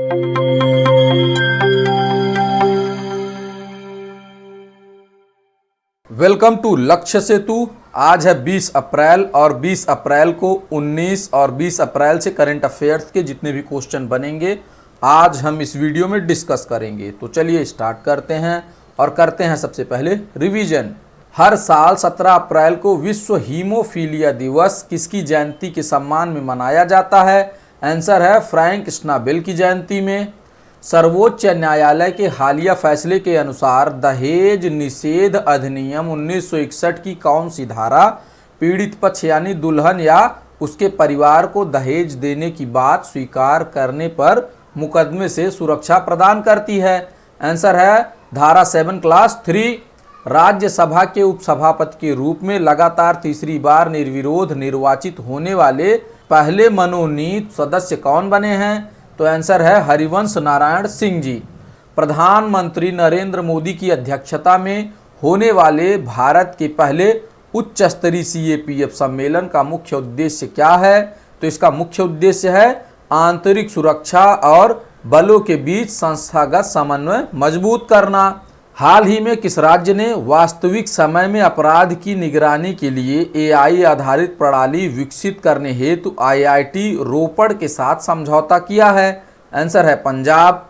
Welcome to लक्ष्य सेतु। आज है 20 अप्रैल और 20 अप्रैल को 19 और 20 अप्रैल से करंट अफेयर्स के जितने भी क्वेश्चन बनेंगे आज हम इस वीडियो में डिस्कस करेंगे। तो चलिए स्टार्ट करते हैं और करते हैं सबसे पहले रिवीजन। हर साल 17 अप्रैल को विश्व हीमोफीलिया दिवस किसकी जयंती के सम्मान में मनाया जाता है? आंसर है फ्रैंक स्नाबेल की जयंती में। सर्वोच्च न्यायालय के हालिया फैसले के अनुसार दहेज निषेध अधिनियम 1961 की कौन सी धारा पीड़ित पक्ष यानी दुल्हन या उसके परिवार को दहेज देने की बात स्वीकार करने पर मुकदमे से सुरक्षा प्रदान करती है? आंसर है धारा 7 क्लास 3। राज्यसभा के उपसभापति के रूप में लगातार तीसरी बार निर्विरोध निर्वाचित होने वाले पहले मनोनीत सदस्य कौन बने हैं? तो आंसर है हरिवंश नारायण सिंह जी। प्रधानमंत्री नरेंद्र मोदी की अध्यक्षता में होने वाले भारत के पहले उच्च स्तरीय CAPF सम्मेलन का मुख्य उद्देश्य क्या है? तो इसका मुख्य उद्देश्य है आंतरिक सुरक्षा और बलों के बीच संस्थागत समन्वय मजबूत करना। हाल ही में किस राज्य ने वास्तविक समय में अपराध की निगरानी के लिए AI आधारित प्रणाली विकसित करने हेतु IIT रोपड़ के साथ समझौता किया है? आंसर है पंजाब।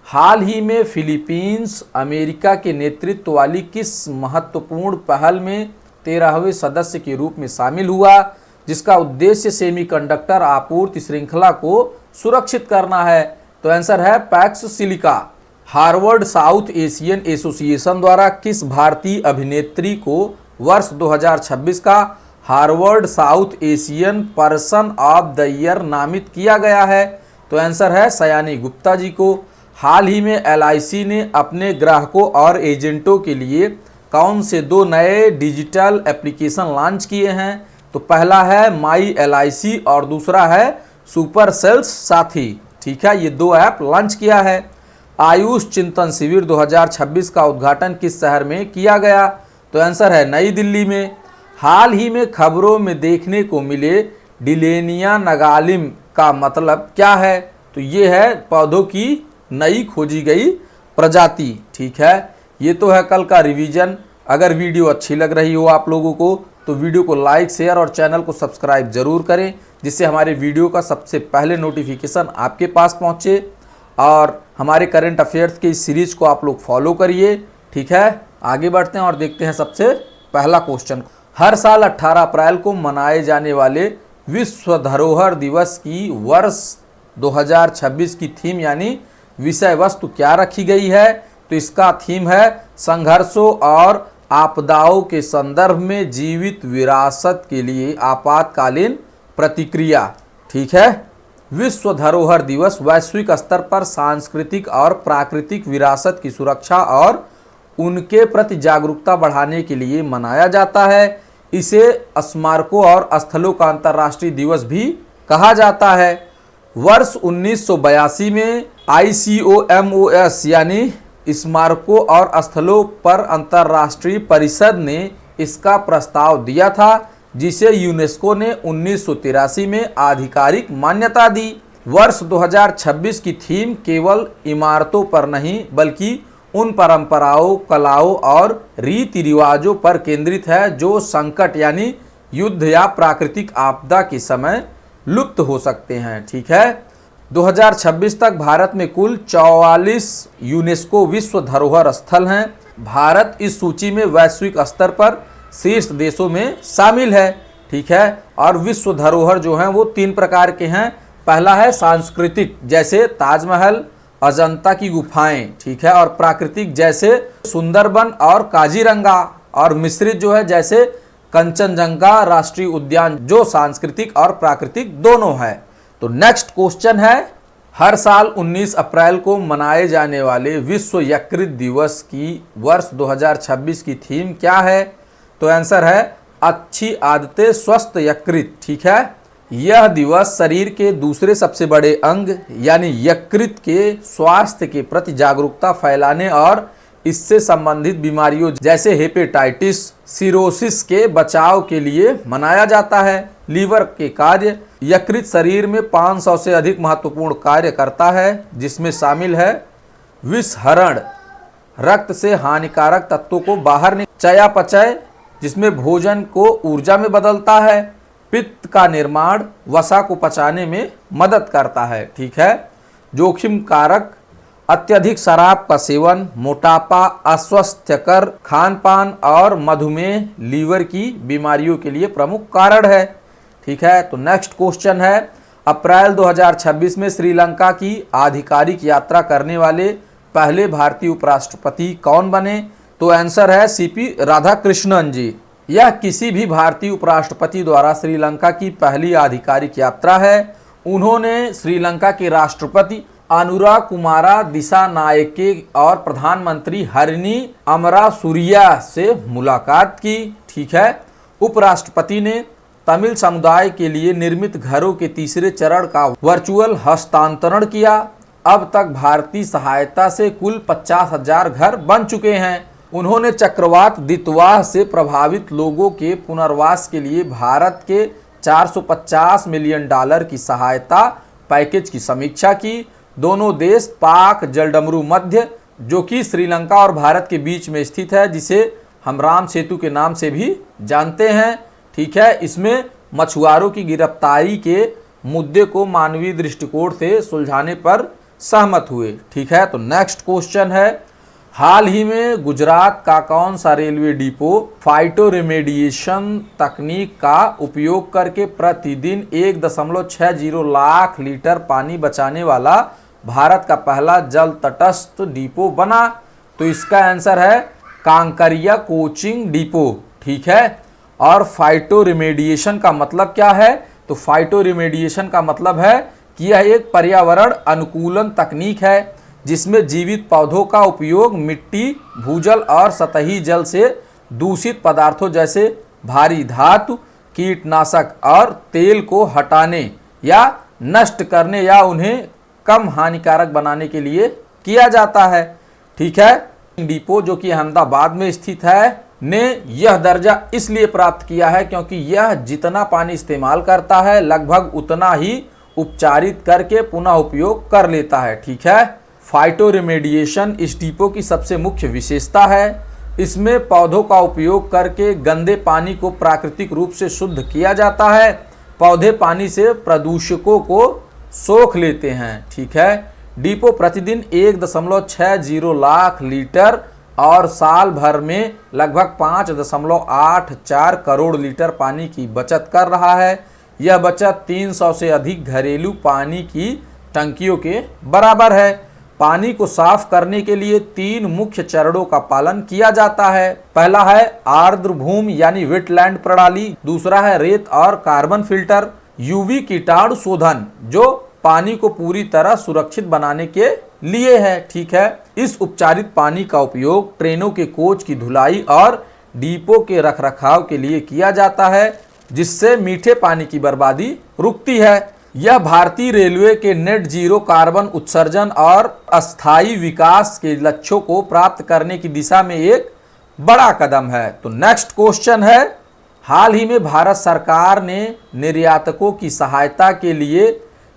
हाल ही में फिलीपींस अमेरिका के नेतृत्व वाली किस महत्वपूर्ण पहल में 13वें सदस्य के रूप में शामिल हुआ जिसका उद्देश्य सेमीकंडक्टर आपूर्ति श्रृंखला को सुरक्षित करना है? तो आंसर है PACS silica. Harvard south Asian association द्वारा किस भारतीय अभिनेत्री को वर्ष 2026 का Harvard south Asian person of the year नामित किया गया है? तो आंसर है सयानी गुप्ता जी को। हाल ही में LIC ने अपने ग्राहकों और एजेंटों के लिए कौन से 2 नए डिजिटल एप्लीकेशन लॉन्च किए हैं? तो पहला है माई LIC और दूसरा है सुपर सेल्स साथी। ठीक है, ये 2 ऐप लॉन्च किया है। आयुष चिंतन शिविर 2026 का उद्घाटन किस शहर में किया गया? तो आंसर है नई दिल्ली में। हाल ही में खबरों में देखने को मिले डिलेनिया नगालिम का मतलब क्या है? तो ये है पौधों की नई खोजी गई प्रजाति। ठीक है, ये तो है कल का रिवीजन। अगर वीडियो अच्छी लग रही हो आप लोगों को तो वीडियो को लाइक शेयर और चैनल को सब्सक्राइब जरूर करें जिससे हमारे वीडियो का सबसे पहले नोटिफिकेशन आपके पास पहुँचे। और हमारे करंट अफेयर्स की इस सीरीज को आप लोग फॉलो करिए। ठीक है, आगे बढ़ते हैं और देखते हैं सबसे पहला क्वेश्चन। हर साल 18 अप्रैल को मनाए जाने वाले विश्व धरोहर दिवस की वर्ष 2026 की थीम यानी विषय वस्तु क्या रखी गई है? तो इसका थीम है संघर्षों और आपदाओं के संदर्भ में जीवित विरासत के लिए आपातकालीन प्रतिक्रिया। ठीक है, विश्व धरोहर दिवस वैश्विक स्तर पर सांस्कृतिक और प्राकृतिक विरासत की सुरक्षा और उनके प्रति जागरूकता बढ़ाने के लिए मनाया जाता है। इसे स्मारकों और स्थलों का अंतर्राष्ट्रीय दिवस भी कहा जाता है। वर्ष 1982 में ICOMOS यानी स्मारकों और स्थलों पर अंतर्राष्ट्रीय परिषद ने इसका प्रस्ताव दिया था जिसे यूनेस्को ने 1983 में आधिकारिक मान्यता दी। वर्ष 2026 की थीम केवल इमारतों पर नहीं बल्कि उन परंपराओं, कलाओं और रीति रिवाजों पर केंद्रित है जो संकट यानी युद्ध या प्राकृतिक आपदा के समय लुप्त हो सकते हैं। ठीक है, 2026 तक भारत में कुल 44 यूनेस्को विश्व धरोहर स्थल हैं। भारत इस सूची में वैश्विक स्तर पर शीर्ष देशों में शामिल है। ठीक है, और विश्व धरोहर जो हैं वो 3 प्रकार के हैं। पहला है सांस्कृतिक जैसे ताजमहल, अजंता की गुफाएं। ठीक है, और प्राकृतिक जैसे सुंदरबन और काजीरंगा, और मिश्रित जो है जैसे कंचनजंगा राष्ट्रीय उद्यान जो सांस्कृतिक और प्राकृतिक दोनों है। तो नेक्स्ट क्वेश्चन है हर साल 19 अप्रैल को मनाए जाने वाले विश्व यकृत दिवस की वर्ष 2026 की थीम क्या है? तो आंसर है अच्छी आदतें स्वस्थ यकृत। ठीक है, यह दिवस शरीर के दूसरे सबसे बड़े अंग यानी यकृत के स्वास्थ्य के प्रति जागरूकता फैलाने और इससे संबंधित बीमारियों जैसे हेपेटाइटिस, सिरोसिस के बचाव के लिए मनाया जाता है। लीवर के कार्य, यकृत शरीर में 500 से अधिक महत्वपूर्ण कार्य करता है, जिसमें शामिल है विषहरण, रक्त से हानिकारक तत्वों को बाहर चयापचय, जिसमें भोजन को ऊर्जा में बदलता है, पित्त का निर्माण, वसा को पचाने में मदद करता है। ठीक है। जोखिम कारक, अत्यधिक शराब का सेवन, मोटापा, अस्वास्थ्यकर खान पान और मधुमेह लीवर की बीमारियों के लिए प्रमुख कारण है। ठीक है। तो नेक्स्ट क्वेश्चन है, अप्रैल 2026 में श्रीलंका की आधिकारिक यात्रा करने वाले पहले भारतीय उपराष्ट्रपति कौन बने? तो आंसर है सीपी राधाकृष्णन जी। यह किसी भी भारतीय उपराष्ट्रपति द्वारा श्रीलंका की पहली आधिकारिक यात्रा है। उन्होंने श्रीलंका के राष्ट्रपति अनुराकुमारा दिसानायके और प्रधानमंत्री हरिनी अमरासुरिया से मुलाकात की। ठीक है। उपराष्ट्रपति ने तमिल समुदाय के लिए निर्मित घरों के तीसरे चरण का वर्चुअल हस्तांतरण किया। अब तक भारतीय सहायता से कुल 50,000 घर बन चुके हैं। उन्होंने चक्रवात दितवाह से प्रभावित लोगों के पुनर्वास के लिए भारत के $450 मिलियन की सहायता पैकेज की समीक्षा की। दोनों देश पाक जलडमरू मध्य, जो कि श्रीलंका और भारत के बीच में स्थित है, जिसे हम राम सेतु के नाम से भी जानते हैं। ठीक है। इसमें मछुआरों की गिरफ्तारी के मुद्दे को मानवीय दृष्टिकोण से सुलझाने पर सहमत हुए। ठीक है। तो नेक्स्ट क्वेश्चन है, हाल ही में गुजरात का कौन सा रेलवे डिपो फाइटो रेमेडिएशन तकनीक का उपयोग करके प्रतिदिन 1.60 लाख लीटर पानी बचाने वाला भारत का पहला जल तटस्थ डिपो बना? तो इसका आंसर है कांकरिया कोचिंग डिपो। ठीक है। और फाइटो रेमेडिएशन का मतलब क्या है? तो फाइटो रेमेडिएशन का मतलब है कि यह एक पर्यावरण अनुकूलन तकनीक है, जिसमें जीवित पौधों का उपयोग मिट्टी, भूजल और सतही जल से दूषित पदार्थों जैसे भारी धातु, कीटनाशक और तेल को हटाने या नष्ट करने या उन्हें कम हानिकारक बनाने के लिए किया जाता है। ठीक है। डिपो, जो कि अहमदाबाद में स्थित है, ने यह दर्जा इसलिए प्राप्त किया है क्योंकि यह जितना पानी इस्तेमाल करता है लगभग उतना ही उपचारित करके पुनः उपयोग कर लेता है। ठीक है। फाइटो रेमेडिएशन इस डिपो की सबसे मुख्य विशेषता है। इसमें पौधों का उपयोग करके गंदे पानी को प्राकृतिक रूप से शुद्ध किया जाता है। पौधे पानी से प्रदूषकों को सोख लेते हैं। ठीक है। डिपो प्रतिदिन 1.60 लाख लीटर और साल भर में लगभग 5.84 करोड़ लीटर पानी की बचत कर रहा है। यह बचत 300 से अधिक घरेलू पानी की टंकियों के बराबर है। पानी को साफ करने के लिए 3 मुख्य चरणों का पालन किया जाता है। पहला है आर्द्र भूमि यानी वेटलैंड प्रणाली, दूसरा है रेत और कार्बन फिल्टर, यूवी कीटाणु शोधन, जो पानी को पूरी तरह सुरक्षित बनाने के लिए है। ठीक है। इस उपचारित पानी का उपयोग ट्रेनों के कोच की धुलाई और डिपो के रखरखाव के लिए किया जाता है, जिससे मीठे पानी की बर्बादी रुकती है। यह भारतीय रेलवे के नेट जीरो कार्बन उत्सर्जन और अस्थायी विकास के लक्ष्यों को प्राप्त करने की दिशा में एक बड़ा कदम है। तो नेक्स्ट क्वेश्चन है, हाल ही में भारत सरकार ने निर्यातकों की सहायता के लिए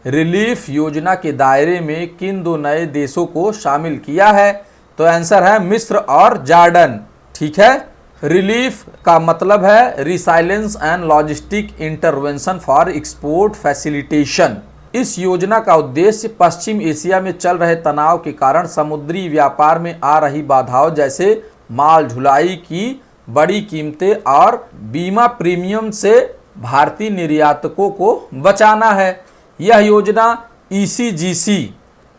रिलीफ योजना के दायरे में किन 2 नए देशों को शामिल किया है? तो आंसर है मिस्र और जॉर्डन। ठीक है। रिलीफ का मतलब है resilience and logistic intervention for export facilitation. इस योजना का उद्देश्य पश्चिम एशिया में चल रहे तनाव के कारण समुद्री व्यापार में आ रही बाधाओं जैसे माल ढुलाई की बड़ी कीमतें और बीमा प्रीमियम से भारतीय निर्यातकों को बचाना है। यह योजना ECGC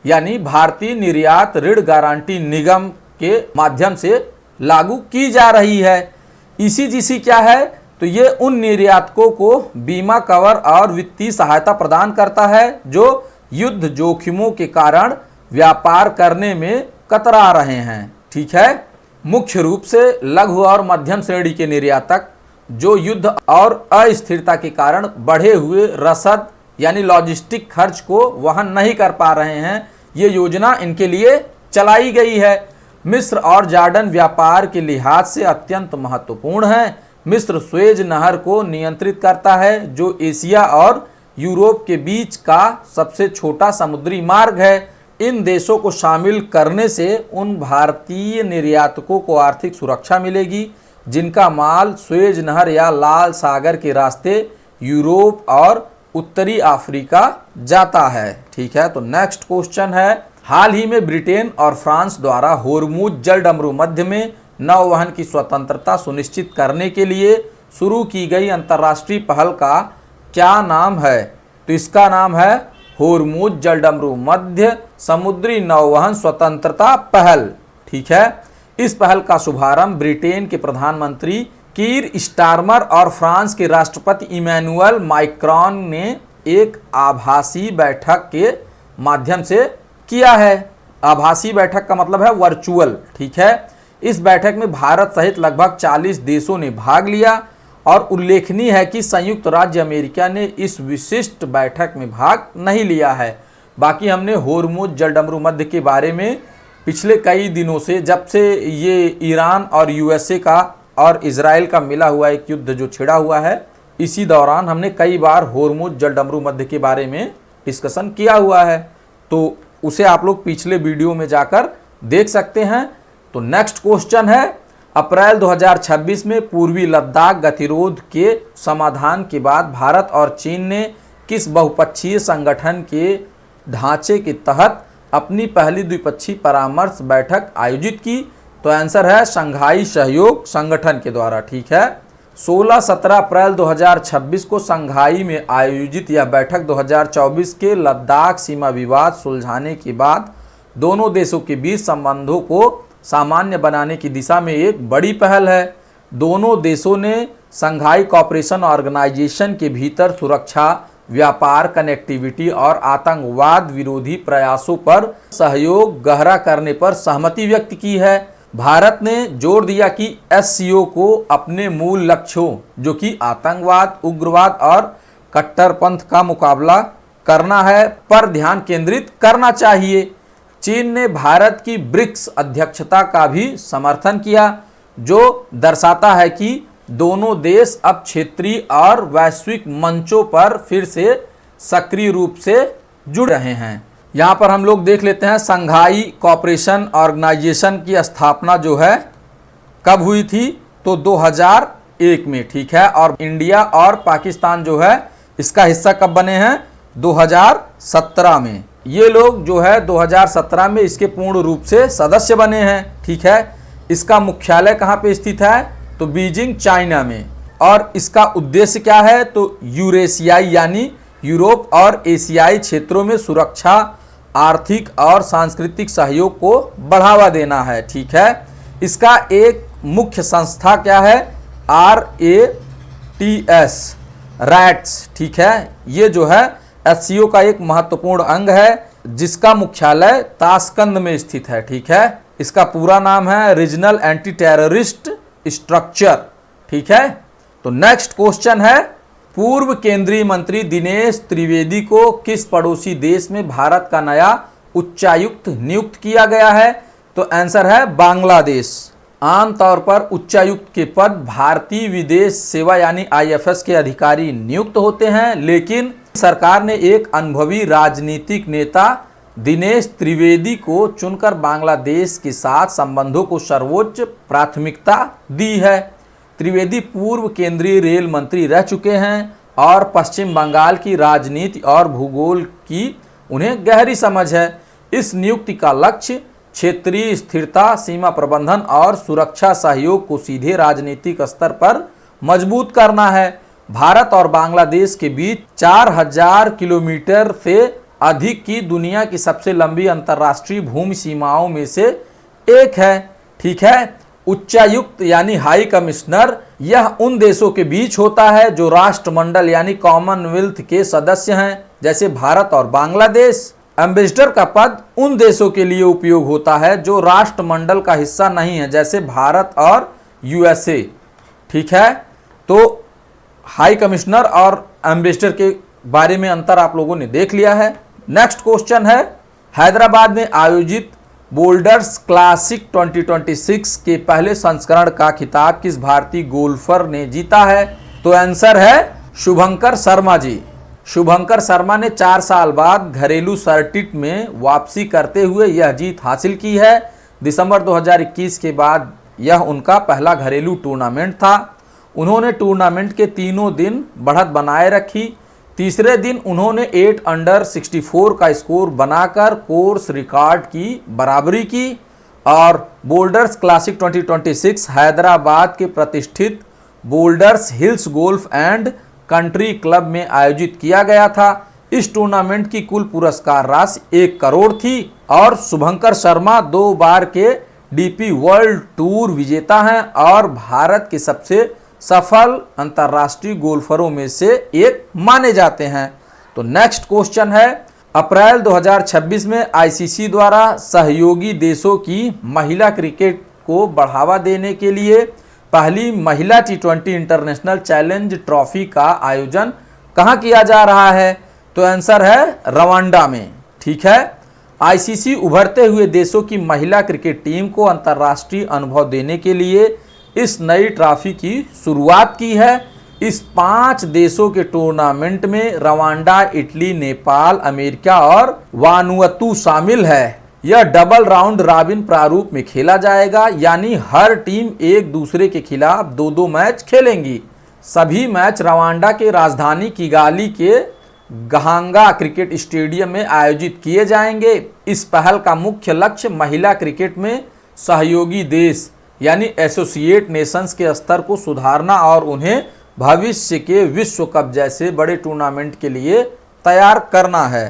यानी भारतीय निर्यात ऋण गारंटी निगम के माध्यम से लागू की जा रही है। ECGC क्या है? तो ये उन निर्यातकों को बीमा कवर और वित्तीय सहायता प्रदान करता है जो युद्ध जोखिमों के कारण व्यापार करने में कतरा रहे हैं। ठीक है। मुख्य रूप से लघु और मध्यम श्रेणी के निर्यातक जो युद्ध और अस्थिरता के कारण बढ़े हुए रसद यानी लॉजिस्टिक खर्च को वहन नहीं कर पा रहे हैं, ये योजना इनके लिए चलाई गई है। मिस्र और जॉर्डन व्यापार के लिहाज से अत्यंत महत्वपूर्ण हैं। मिस्र स्वेज नहर को नियंत्रित करता है, जो एशिया और यूरोप के बीच का सबसे छोटा समुद्री मार्ग है। इन देशों को शामिल करने से उन भारतीय निर्यातकों को आर्थिक सुरक्षा मिलेगी जिनका माल स्वेज नहर या लाल सागर के रास्ते यूरोप और उत्तरी अफ्रीका जाता है। ठीक है, तो नेक्स्ट क्वेश्चन है, हाल ही में ब्रिटेन और फ्रांस द्वारा होर्मुज जलडमरू मध्य में नौवहन की स्वतंत्रता सुनिश्चित करने के लिए शुरू की गई अंतर्राष्ट्रीय पहल का क्या नाम है? तो इसका नाम है होर्मुज जलडमरू मध्य समुद्री नौवहन स्वतंत्रता पहल। ठीक है, इस पहल का शुभारंभ ब्रिटेन के प्रधानमंत्री कीर स्टारमर और फ्रांस के राष्ट्रपति इमैनुअल मैक्रोन ने एक आभासी बैठक के माध्यम से किया है। आभासी बैठक का मतलब है वर्चुअल। ठीक है, इस बैठक में भारत सहित लगभग 40 देशों ने भाग लिया और उल्लेखनीय है कि संयुक्त राज्य अमेरिका ने इस विशिष्ट बैठक में भाग नहीं लिया है। बाकी हमने होर्मुज जलडमरू मध्य के बारे में पिछले कई दिनों से, जब से ये ईरान और यूएसए का और इजराइल का मिला हुआ एक युद्ध जो छिड़ा हुआ है, इसी दौरान हमने कई बार होर्मुज जलडमरू मध्य के बारे में डिस्कशन किया हुआ है, तो उसे आप लोग पिछले वीडियो में जाकर देख सकते हैं। तो नेक्स्ट क्वेश्चन है, अप्रैल 2026 में पूर्वी लद्दाख गतिरोध के समाधान के बाद भारत और चीन ने किस बहुपक्षीय संगठन के ढांचे के तहत अपनी पहली द्विपक्षीय परामर्श बैठक आयोजित की? तो आंसर है शंघाई सहयोग संगठन के द्वारा। ठीक है, 16-17 अप्रैल 2026 को शंघाई में आयोजित यह बैठक 2024 के लद्दाख सीमा विवाद सुलझाने के बाद दोनों देशों के बीच संबंधों को सामान्य बनाने की दिशा में एक बड़ी पहल है। दोनों देशों ने शंघाई कोऑपरेशन ऑर्गेनाइजेशन के भीतर सुरक्षा, व्यापार, कनेक्टिविटी और आतंकवाद विरोधी प्रयासों पर सहयोग गहरा करने पर सहमति व्यक्त की है। भारत ने जोर दिया कि एससीओ को अपने मूल लक्ष्यों, जो कि आतंकवाद, उग्रवाद और कट्टरपंथ का मुकाबला करना है, पर ध्यान केंद्रित करना चाहिए। चीन ने भारत की ब्रिक्स अध्यक्षता का भी समर्थन किया, जो दर्शाता है कि दोनों देश अब क्षेत्रीय और वैश्विक मंचों पर फिर से सक्रिय रूप से जुड़ रहे हैं। यहाँ पर हम लोग देख लेते हैं, शंघाई कोऑपरेशन ऑर्गेनाइजेशन की स्थापना जो है कब हुई थी? तो 2001 में। ठीक है, और इंडिया और पाकिस्तान जो है इसका हिस्सा कब बने हैं? 2017 में। ये लोग जो है 2017 में इसके पूर्ण रूप से सदस्य बने हैं। ठीक है, इसका मुख्यालय कहाँ पे स्थित है? तो बीजिंग, चाइना में। और इसका उद्देश्य क्या है? तो यूरेशियाई यानी यूरोप और एशियाई क्षेत्रों में सुरक्षा, आर्थिक और सांस्कृतिक सहयोग को बढ़ावा देना है। ठीक है, इसका एक मुख्य संस्था क्या है? RATS, rats. ठीक है, ये जो है एससीओ का एक महत्वपूर्ण अंग है, जिसका मुख्यालय ताशकंद में स्थित है। ठीक है, इसका पूरा नाम है रीजनल एंटी टेररिस्ट स्ट्रक्चर। ठीक है, तो नेक्स्ट क्वेश्चन है, पूर्व केंद्रीय मंत्री दिनेश त्रिवेदी को किस पड़ोसी देश में भारत का नया उच्चायुक्त नियुक्त किया गया है? तो आंसर है बांग्लादेश। आमतौर पर उच्चायुक्त के पद भारतीय विदेश सेवा यानी IFS के अधिकारी नियुक्त होते हैं, लेकिन सरकार ने एक अनुभवी राजनीतिक नेता दिनेश त्रिवेदी को चुनकर बांग्लादेश के साथ संबंधों को सर्वोच्च प्राथमिकता दी है। त्रिवेदी पूर्व केंद्रीय रेल मंत्री रह चुके हैं और पश्चिम बंगाल की राजनीति और भूगोल की उन्हें गहरी समझ है। इस नियुक्ति का लक्ष्य क्षेत्रीय स्थिरता, सीमा प्रबंधन और सुरक्षा सहयोग को सीधे राजनीतिक स्तर पर मजबूत करना है। भारत और बांग्लादेश के बीच 4000 किलोमीटर से अधिक की दुनिया की सबसे लंबी अंतर्राष्ट्रीय भूमि सीमाओं में से एक है। ठीक है, उच्चायुक्त यानी हाई कमिश्नर यह उन देशों के बीच होता है जो राष्ट्रमंडल यानी कॉमनवेल्थ के सदस्य हैं, जैसे भारत और बांग्लादेश। एम्बेसडर का पद उन देशों के लिए उपयोग होता है जो राष्ट्रमंडल का हिस्सा नहीं है, जैसे भारत और USA। ठीक है, तो हाई कमिश्नर और एम्बेसडर के बारे में अंतर आप लोगों ने देख लिया है। नेक्स्ट क्वेश्चन है, हैदराबाद में आयोजित बोल्डर्स क्लासिक 2026 के पहले संस्करण का खिताब किस भारतीय गोल्फर ने जीता है? तो आंसर है शुभंकर शर्मा जी। शुभंकर शर्मा ने 4 साल बाद घरेलू सर्किट में वापसी करते हुए यह जीत हासिल की है। दिसंबर 2021 के बाद यह उनका पहला घरेलू टूर्नामेंट था। उन्होंने टूर्नामेंट के तीनों दिन बढ़त बनाए रखी। तीसरे दिन उन्होंने 8 अंडर 64 का स्कोर बनाकर कोर्स रिकॉर्ड की बराबरी की और बोल्डर्स क्लासिक 2026 हैदराबाद के प्रतिष्ठित boulders hills golf and country club में आयोजित किया गया था। इस टूर्नामेंट की कुल पुरस्कार राशि 1 करोड़ थी और शुभंकर शर्मा 2 बार के डीपी वर्ल्ड टूर विजेता हैं और भारत के सबसे सफल अंतर्राष्ट्रीय गोल्फरों में से एक माने जाते हैं। तो नेक्स्ट क्वेश्चन है, अप्रैल 2026 में आईसीसी द्वारा सहयोगी देशों की महिला क्रिकेट को बढ़ावा देने के लिए पहली महिला T20 इंटरनेशनल चैलेंज ट्रॉफी का आयोजन कहां किया जा रहा है? तो आंसर है रवांडा में। ठीक है, आईसीसी उभरते हुए देशों की महिला क्रिकेट टीम को अंतर्राष्ट्रीय अनुभव देने के लिए इस नई ट्रॉफी की शुरुआत की है। इस 5 देशों के टूर्नामेंट में रवांडा, इटली, नेपाल, अमेरिका और वानुअतु शामिल है। यह डबल राउंड रॉबिन प्रारूप में खेला जाएगा, यानी हर टीम एक दूसरे के खिलाफ 2-2 मैच खेलेंगी। सभी मैच रवांडा के राजधानी किगाली के गहांगा क्रिकेट स्टेडियम में आयोजित किए जाएंगे। इस पहल का मुख्य लक्ष्य महिला क्रिकेट में सहयोगी देश यानी एसोसिएट नेशंस के स्तर को सुधारना और उन्हें भविष्य के विश्व कप जैसे बड़े टूर्नामेंट के लिए तैयार करना है।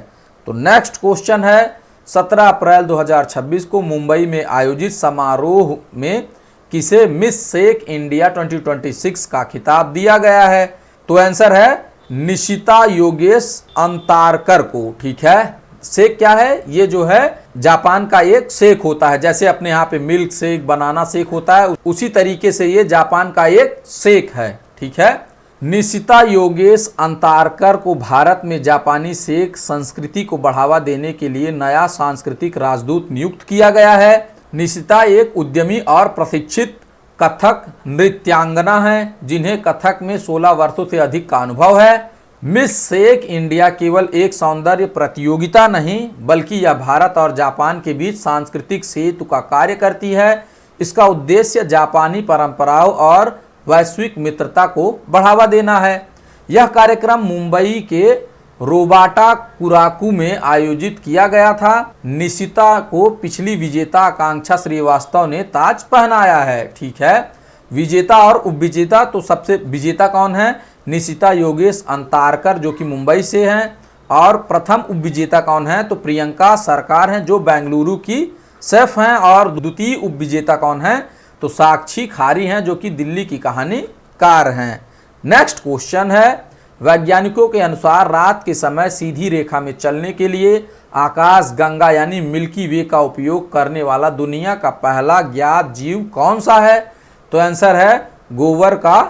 तो नेक्स्ट क्वेश्चन है, 17 अप्रैल 2026 को मुंबई में आयोजित समारोह में किसे मिस शेख इंडिया 2026 का खिताब दिया गया है? तो आंसर है निशिता योगेश अंतारकर को। ठीक है, शेक क्या है? ये जो है जापान का एक शेक होता है, जैसे अपने यहाँ पे मिल्क शेक, बनाना शेक होता है, उसी तरीके से ये जापान का एक शेक है। ठीक है, निशिता योगेश अंतारकर को भारत में जापानी शेक संस्कृति को बढ़ावा देने के लिए नया सांस्कृतिक राजदूत नियुक्त किया गया है। निशिता एक उद्यमी और प्रशिक्षित कथक नृत्यांगना है जिन्हें कथक में 16 वर्षों से अधिक का अनुभव है। मिस शेख इंडिया केवल एक सौंदर्य प्रतियोगिता नहीं बल्कि यह भारत और जापान के बीच सांस्कृतिक सेतु का कार्य करती है। इसका उद्देश्य जापानी परंपराओं और वैश्विक मित्रता को बढ़ावा देना है। यह कार्यक्रम मुंबई के रोबाटा कुराकू में आयोजित किया गया था। निशिता को पिछली विजेता आकांक्षा श्रीवास्तव ने ताज पहनाया है। ठीक है, विजेता और उपविजेता, तो सबसे विजेता कौन है? निशिता योगेश अंतारकर जो कि मुंबई से हैं। और प्रथम उपविजेता कौन है? तो प्रियंका सरकार हैं जो बेंगलुरु की शेफ हैं। और द्वितीय उपविजेता कौन है? तो साक्षी खारी हैं जो कि दिल्ली की कहानीकार हैं। नेक्स्ट क्वेश्चन है, वैज्ञानिकों के अनुसार रात के समय सीधी रेखा में चलने के लिए आकाश गंगा यानी मिल्की वे का उपयोग करने वाला दुनिया का पहला ज्ञात जीव कौन सा है? तो आंसर है गोबर का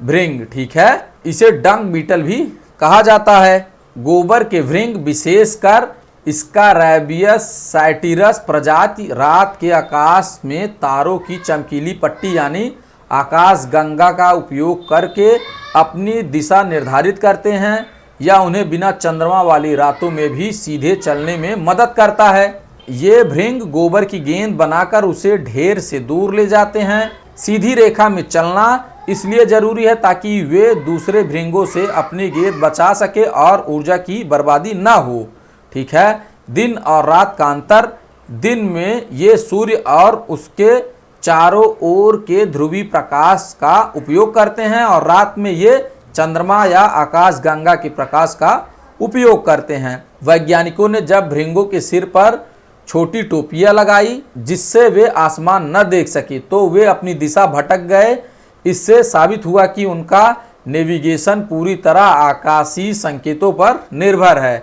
भृंग। ठीक है, इसे डंग बीटल भी कहा जाता है। गोबर के भृंग विशेषकर इसका रैबियस सैटिरस प्रजाति रात के आकाश में तारों की चमकीली पट्टी यानी आकाश गंगा का उपयोग करके अपनी दिशा निर्धारित करते हैं या उन्हें बिना चंद्रमा वाली रातों में भी सीधे चलने में मदद करता है। ये भृंग गोबर की गेंद बनाकर उसे ढेर से दूर ले जाते हैं। सीधी रेखा में चलना इसलिए जरूरी है ताकि वे दूसरे भृंगों से अपनी गेंद बचा सके और ऊर्जा की बर्बादी ना हो। ठीक है, दिन और रात का अंतर, दिन में ये सूर्य और उसके चारों ओर के ध्रुवीय प्रकाश का उपयोग करते हैं और रात में ये चंद्रमा या आकाश गंगा के प्रकाश का उपयोग करते हैं। वैज्ञानिकों ने जब भृंगों के सिर पर छोटी टोपियां लगाई जिससे वे आसमान न देख सके तो वे अपनी दिशा भटक गए। इससे साबित हुआ कि उनका नेविगेशन पूरी तरह आकाशीय संकेतों पर निर्भर है।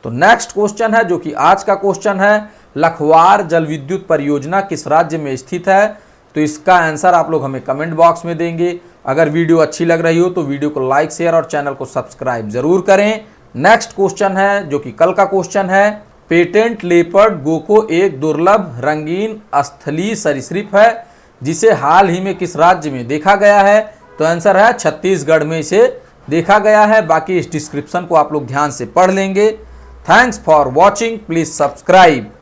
तो नेक्स्ट क्वेश्चन है जो कि आज का क्वेश्चन है, लखवार जल विद्युत परियोजना किस राज्य में स्थित है? तो इसका आंसर आप लोग हमें कमेंट बॉक्स में देंगे। अगर वीडियो अच्छी लग रही हो तो वीडियो को लाइक, शेयर और चैनल को सब्सक्राइब जरूर करें। नेक्स्ट क्वेश्चन है जो कि कल का क्वेश्चन है, पेटेंट लेपर्ड गोको एक दुर्लभ रंगीन स्थलीय सरीसृप है जिसे हाल ही में किस राज्य में देखा गया है? तो आंसर है छत्तीसगढ़ में इसे देखा गया है। बाकी इस डिस्क्रिप्शन को आप लोग ध्यान से पढ़ लेंगे। Thanks for watching, please subscribe.